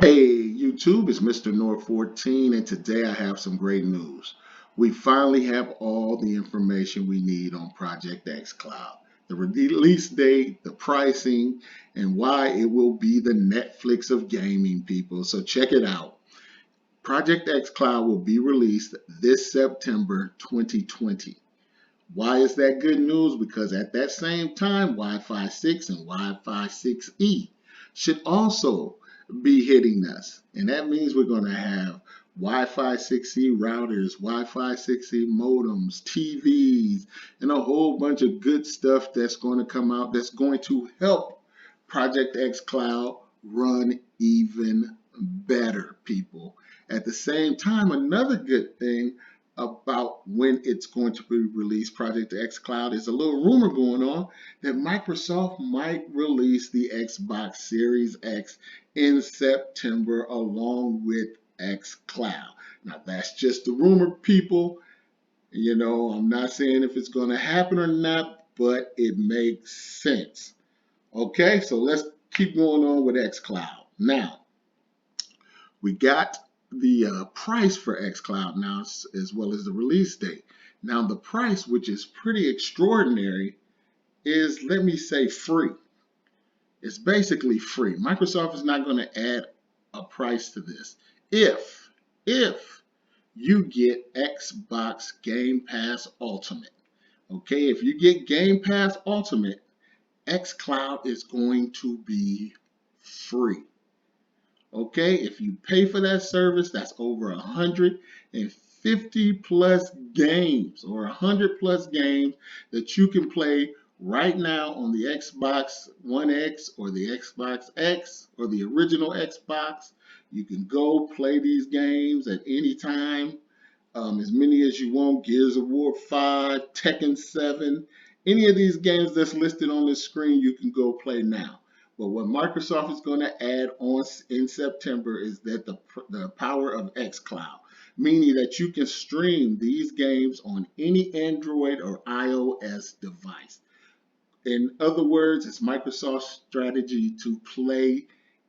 Hey YouTube, it's Mr. North 14 and today I have some great news. We finally have all the information we need on Project xCloud. The release date, the pricing, and why it will be the Netflix of gaming, people. So check it out. Project xCloud will be released this September 2020. Why is that good news? Because at that same time, Wi-Fi 6 and Wi-Fi 6E should also be hitting us. And that means we're going to have Wi-Fi 6E routers, Wi-Fi 6E modems, TVs, and a whole bunch of good stuff that's going to come out that's going to help Project xCloud run even better, people. At the same time, another good thing about when it's going to be released, Project xCloud, is a little rumor going on that Microsoft might release the Xbox Series X in September along with xCloud. Now, that's just a rumor, people. I'm not saying if it's going to happen or not, but it makes sense. Okay, so let's keep going on with xCloud. Now, we got the price for xCloud now, as well as the release date. Now, the price, which is pretty extraordinary, is, let me say, free. It's basically free. Microsoft is not going to add a price to this. If you get Xbox Game Pass Ultimate. Okay, if you get Game Pass Ultimate, xCloud is going to be free. Okay, if you pay for that service, that's over 150 plus games or 100 plus games that you can play right now on the Xbox One X or the Xbox X or the original Xbox. You can go play these games at any time, as many as you want. Gears of War 5, Tekken 7, any of these games that's listed on the screen, you can go play now. But what Microsoft is going to add on in September is that the power of xCloud, meaning that you can stream these games on any Android or iOS device. In other words, it's Microsoft's strategy to play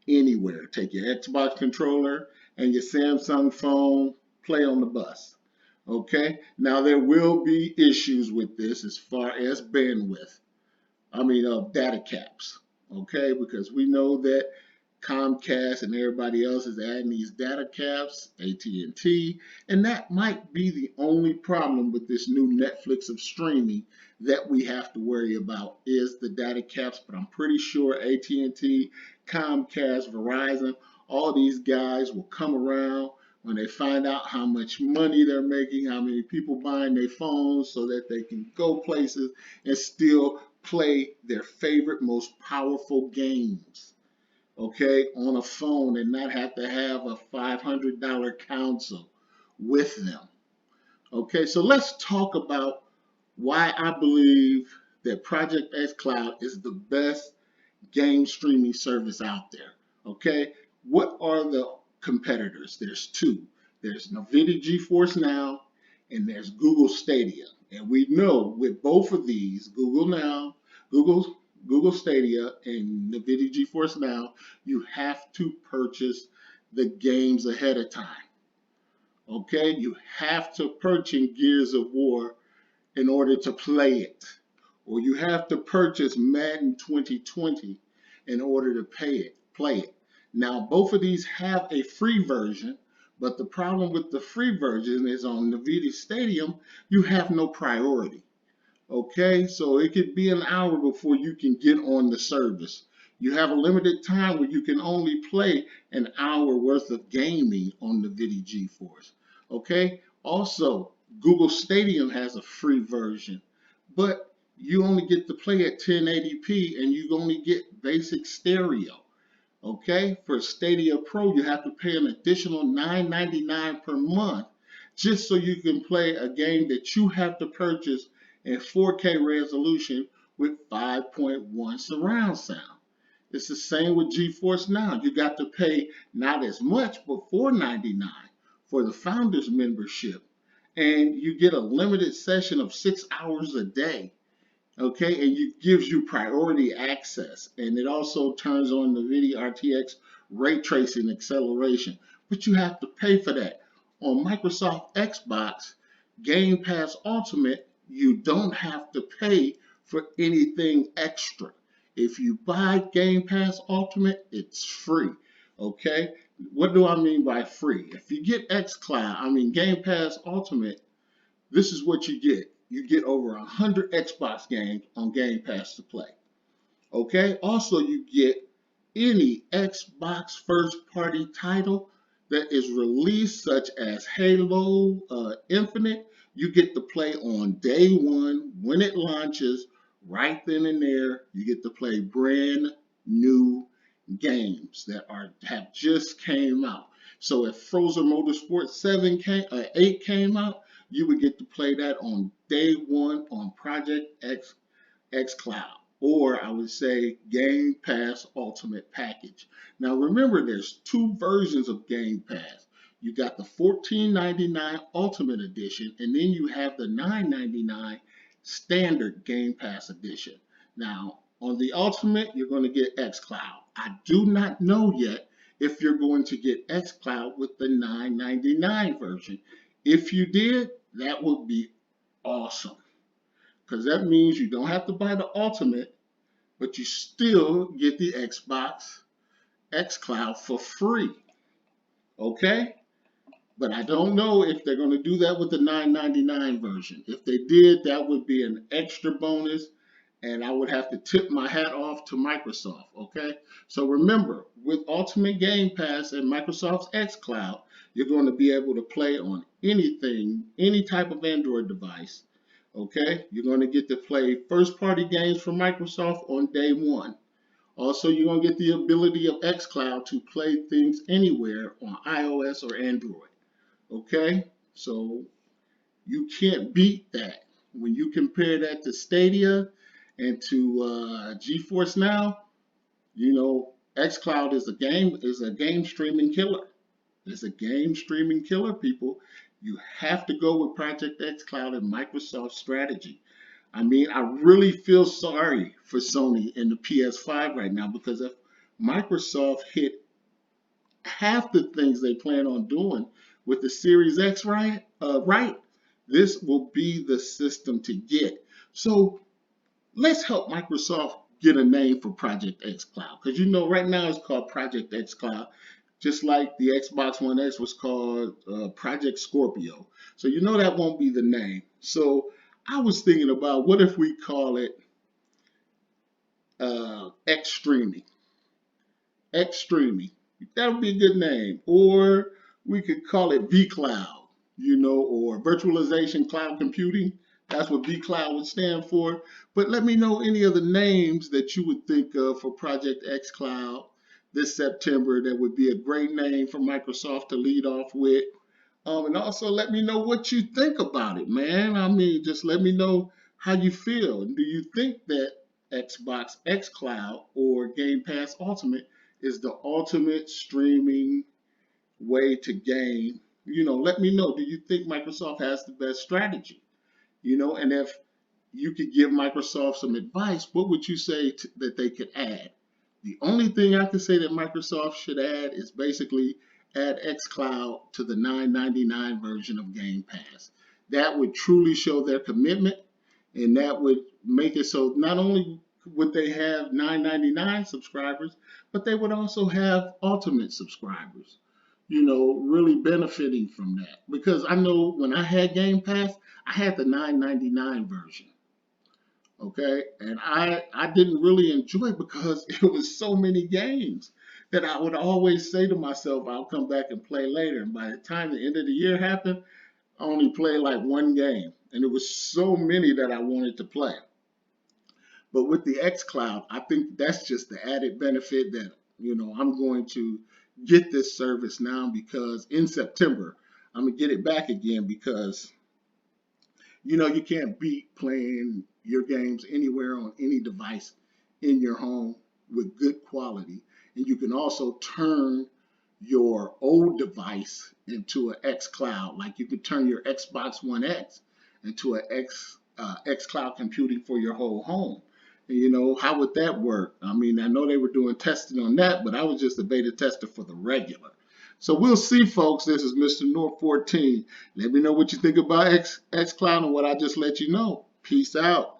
anywhere. Take your Xbox controller and your Samsung phone, play on the bus. Okay, now there will be issues with this as far as bandwidth. Data caps. Okay, because we know that Comcast and everybody else is adding these data caps, AT&T, and that might be the only problem with this new Netflix of streaming that we have to worry about is the data caps. But I'm pretty sure AT&T, Comcast, Verizon, all these guys will come around when they find out how much money they're making, how many people buying their phones so that they can go places and still play their favorite, most powerful games, okay, on a phone and not have to have a $500 console with them. Okay, so let's talk about why I believe that Project xCloud is the best game streaming service out there. Okay, what are the competitors? There's two. There's Nvidia GeForce Now and there's Google Stadia. And we know with both of these, Google Google Stadia and Nvidia GeForce Now, you have to purchase the games ahead of time. Okay, you have to purchase Gears of War in order to play it, or you have to purchase Madden 2020 in order to play it. Now, both of these have a free version, but the problem with the free version is on Nvidia Stadium, you have no priority. Okay, so it could be an hour before you can get on the service. You have a limited time where you can only play an hour worth of gaming on the NVIDIA GeForce. Okay, also Google Stadium has a free version, but you only get to play at 1080p and you only get basic stereo. Okay, for Stadia Pro, you have to pay an additional $9.99 per month just so you can play a game that you have to purchase in 4K resolution with 5.1 surround sound. It's the same with GeForce Now. You got to pay not as much, but $4.99 for the founders membership, and you get a limited session of 6 hours a day. Okay, and it gives you priority access, and it also turns on the NVIDIA RTX ray tracing acceleration, but you have to pay for that. On Microsoft Xbox Game Pass Ultimate, you don't have to pay for anything extra. If you buy Game Pass Ultimate, it's free. Okay, what do I mean by free? If you get Game Pass Ultimate, this is what you get. You get over 100 Xbox games on Game Pass to play. Okay. Also, you get any Xbox first party title that is released, such as Halo Infinite. You get to play on day one when it launches, right then and there. You get to play brand new games that have just came out. So if Frozen Motorsport 8 came out, you would get to play that on day one on Project X xCloud, or I would say Game Pass Ultimate Package. Now remember, there's two versions of Game Pass. You got the $14.99 Ultimate Edition, and then you have the $9.99 Standard Game Pass Edition. Now, on the Ultimate, you're going to get xCloud. I do not know yet if you're going to get xCloud with the $9.99 version. If you did, that would be awesome, because that means you don't have to buy the Ultimate, but you still get the Xbox xCloud for free. Okay? But I don't know if they're going to do that with the $9.99 version. If they did, that would be an extra bonus, and I would have to tip my hat off to Microsoft. Okay? So remember, with Ultimate Game Pass and Microsoft's xCloud, you're going to be able to play on anything, any type of Android device. Okay, you're going to get to play first party games from Microsoft on day one. Also, you're going to get the ability of xCloud to play things anywhere on iOS or Android. Okay, so you can't beat that. When you compare that to Stadia and to GeForce Now, xCloud is a game streaming killer. It's a game streaming killer, people. You have to go with Project xCloud and Microsoft's strategy. I mean, I really feel sorry for Sony and the PS5 right now, because if Microsoft hit half the things they plan on doing with the Series X right, this will be the system to get. So let's help Microsoft get a name for Project xCloud, because right now it's called Project xCloud, just like the Xbox One X was called Project Scorpio. So that won't be the name. So I was thinking about, what if we call it X Streaming? X Streaming. That would be a good name. Or we could call it vCloud, or Virtualization Cloud Computing. That's what vCloud would stand for. But let me know any of the names that you would think of for Project xCloud this September that would be a great name for Microsoft to lead off with. And also let me know what you think about it, man. I mean, just let me know how you feel. Do you think that Xbox xCloud or Game Pass Ultimate is the ultimate streaming way to game? Let me know. Do you think Microsoft has the best strategy? And if you could give Microsoft some advice, what would you say that they could add? The only thing I can say that Microsoft should add is basically add xCloud to the $9.99 version of Game Pass. That would truly show their commitment, and that would make it so not only would they have $9.99 subscribers, but they would also have Ultimate subscribers, really benefiting from that. Because I know when I had Game Pass, I had the $9.99 version. Okay, and I didn't really enjoy it because it was so many games that I would always say to myself, I'll come back and play later. And by the time the end of the year happened, I only played like one game, and it was so many that I wanted to play. But with the xCloud, I think that's just the added benefit that I'm going to get this service now, because in September I'm gonna get it back again, because you can't beat playing your games anywhere on any device in your home with good quality. And you can also turn your old device into an xCloud. Like you could turn your Xbox One X into an xCloud computing for your whole home. And, how would that work? I mean, I know they were doing testing on that, but I was just a beta tester for the regular. So we'll see, folks. This is Mr. North 14. Let me know what you think about xCloud and what I just let you know. Peace out.